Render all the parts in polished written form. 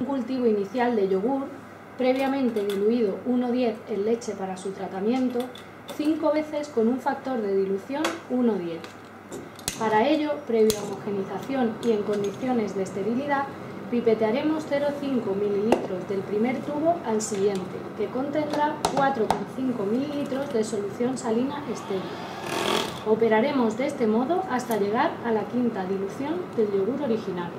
Un cultivo inicial de yogur, previamente diluido 1:10 en leche para su tratamiento, 5 veces con un factor de dilución 1:10. Para ello, previa homogenización y en condiciones de esterilidad, pipetearemos 0,5 ml del primer tubo al siguiente, que contendrá 4,5 ml de solución salina estéril. Operaremos de este modo hasta llegar a la quinta dilución del yogur original.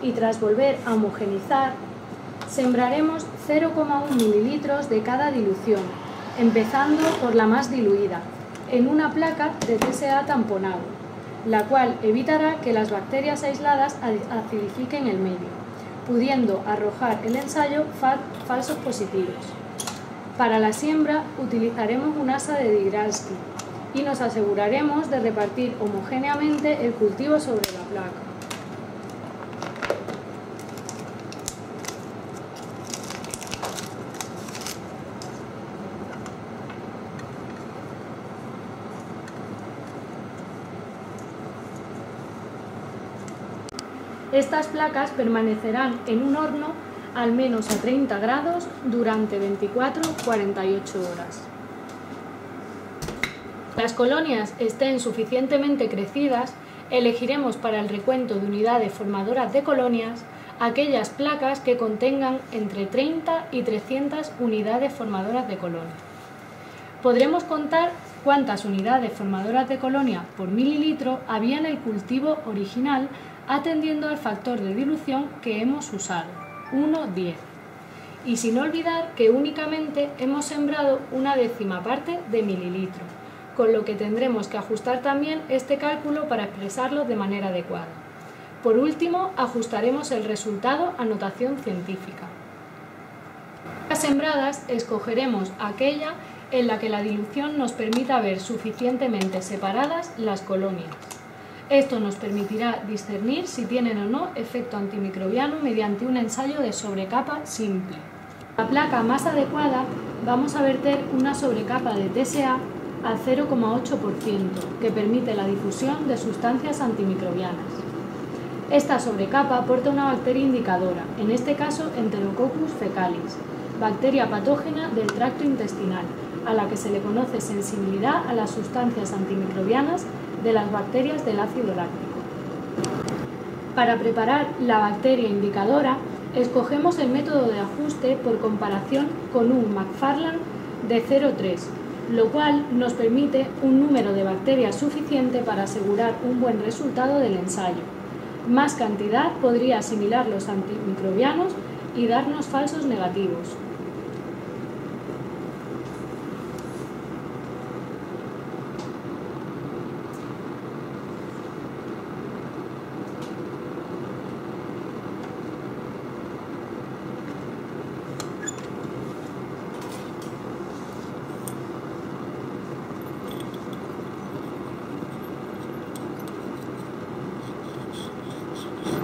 Y tras volver a homogenizar, sembraremos 0,1 ml de cada dilución, empezando por la más diluida, en una placa de TSA tamponado, la cual evitará que las bacterias aisladas acidifiquen el medio, pudiendo arrojar el ensayo falsos positivos. Para la siembra utilizaremos un asa de Digralski y nos aseguraremos de repartir homogéneamente el cultivo sobre la placa. Estas placas permanecerán en un horno al menos a 30 grados durante 24-48 horas. Las colonias estén suficientemente crecidas, elegiremos para el recuento de unidades formadoras de colonias aquellas placas que contengan entre 30 y 300 unidades formadoras de colonia. Podremos contar cuántas unidades formadoras de colonia por mililitro había en el cultivo original atendiendo al factor de dilución que hemos usado, 1:10. Y sin olvidar que únicamente hemos sembrado una décima parte de mililitro, con lo que tendremos que ajustar también este cálculo para expresarlo de manera adecuada. Por último, ajustaremos el resultado a notación científica. Las sembradas escogeremos aquella en la que la dilución nos permita ver suficientemente separadas las colonias. Esto nos permitirá discernir si tienen o no efecto antimicrobiano mediante un ensayo de sobrecapa simple. En la placa más adecuada vamos a verter una sobrecapa de TSA al 0,8% que permite la difusión de sustancias antimicrobianas. Esta sobrecapa aporta una bacteria indicadora, en este caso Enterococcus fecalis, bacteria patógena del tracto intestinal, a la que se le conoce sensibilidad a las sustancias antimicrobianas de las bacterias del ácido láctico. Para preparar la bacteria indicadora, escogemos el método de ajuste por comparación con un Macfarlane de 0,3, lo cual nos permite un número de bacterias suficiente para asegurar un buen resultado del ensayo. Más cantidad podría asimilar los antimicrobianos y darnos falsos negativos.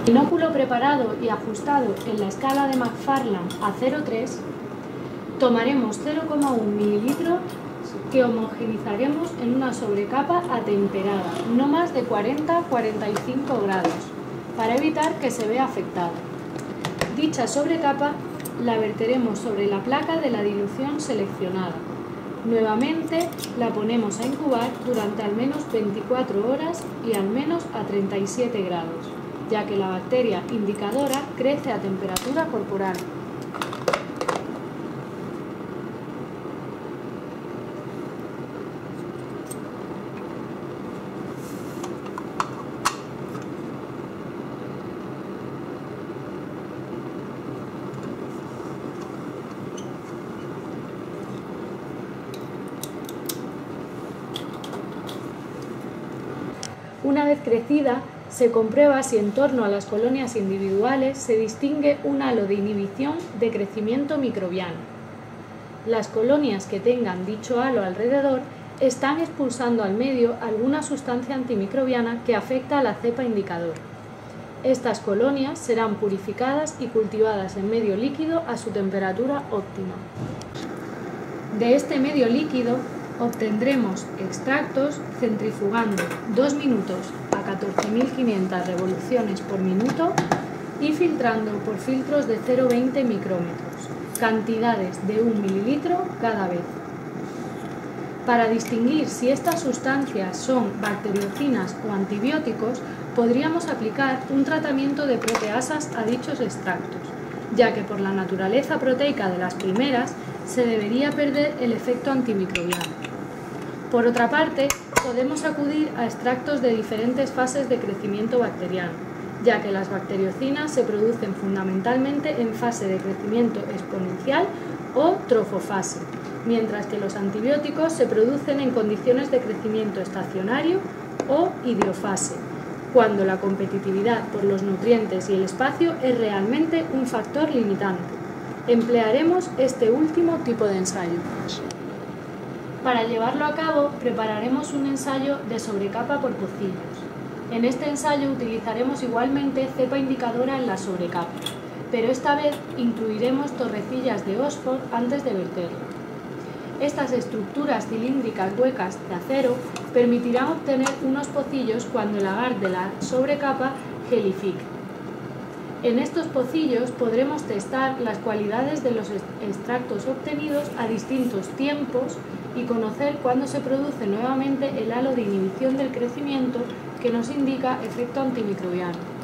El inóculo preparado y ajustado en la escala de Macfarlane a 0,3, tomaremos 0,1 ml que homogenizaremos en una sobrecapa atemperada, no más de 40-45 grados, para evitar que se vea afectada. Dicha sobrecapa la verteremos sobre la placa de la dilución seleccionada. Nuevamente la ponemos a incubar durante al menos 24 horas y al menos a 37 grados. Ya que la bacteria indicadora crece a temperatura corporal. Una vez crecida, se comprueba si en torno a las colonias individuales se distingue un halo de inhibición de crecimiento microbiano. Las colonias que tengan dicho halo alrededor están expulsando al medio alguna sustancia antimicrobiana que afecta a la cepa indicadora. Estas colonias serán purificadas y cultivadas en medio líquido a su temperatura óptima. De este medio líquido obtendremos extractos centrifugando 2 minutos a 14.500 revoluciones por minuto y filtrando por filtros de 0,20 micrómetros, cantidades de 1 mililitro cada vez. Para distinguir si estas sustancias son bacteriocinas o antibióticos, podríamos aplicar un tratamiento de proteasas a dichos extractos, ya que por la naturaleza proteica de las primeras se debería perder el efecto antimicrobiano. Por otra parte, podemos acudir a extractos de diferentes fases de crecimiento bacteriano, ya que las bacteriocinas se producen fundamentalmente en fase de crecimiento exponencial o trofofase, mientras que los antibióticos se producen en condiciones de crecimiento estacionario o idiofase, cuando la competitividad por los nutrientes y el espacio es realmente un factor limitante. Emplearemos este último tipo de ensayo. Para llevarlo a cabo, prepararemos un ensayo de sobrecapa por pocillos. En este ensayo utilizaremos igualmente cepa indicadora en la sobrecapa, pero esta vez incluiremos torrecillas de Oxford antes de verterlo. Estas estructuras cilíndricas huecas de acero permitirán obtener unos pocillos cuando el agar de la sobrecapa gelifique. En estos pocillos podremos testar las cualidades de los extractos obtenidos a distintos tiempos y conocer cuándo se produce nuevamente el halo de inhibición del crecimiento que nos indica efecto antimicrobiano.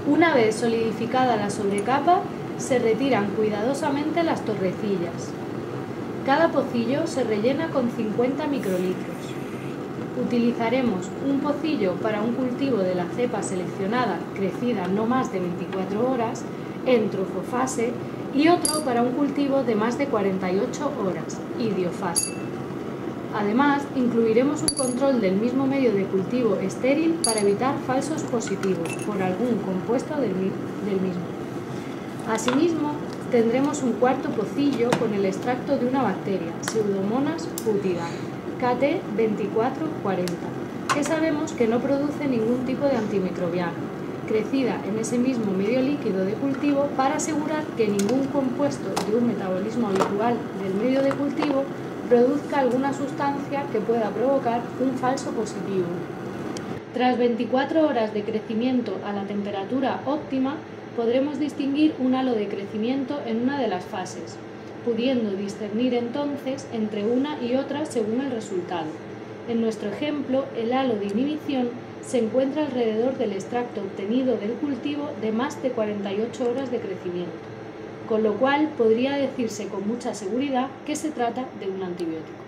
Una vez solidificada la sobrecapa, se retiran cuidadosamente las torrecillas. Cada pocillo se rellena con 50 microlitros. Utilizaremos un pocillo para un cultivo de la cepa seleccionada crecida no más de 24 horas en trofofase y otro para un cultivo de más de 48 horas, idiofase. Además, incluiremos un control del mismo medio de cultivo estéril para evitar falsos positivos por algún compuesto del mismo. Asimismo, tendremos un cuarto pocillo con el extracto de una bacteria, Pseudomonas putida, KT2440, que sabemos que no produce ningún tipo de antimicrobiano, crecida en ese mismo medio líquido de cultivo para asegurar que ningún compuesto de un metabolismo habitual del medio de cultivo produzca alguna sustancia que pueda provocar un falso positivo. Tras 24 horas de crecimiento a la temperatura óptima, podremos distinguir un halo de crecimiento en una de las fases, pudiendo discernir entonces entre una y otra según el resultado. En nuestro ejemplo, el halo de inhibición se encuentra alrededor del extracto obtenido del cultivo de más de 48 horas de crecimiento, con lo cual podría decirse con mucha seguridad que se trata de un antibiótico.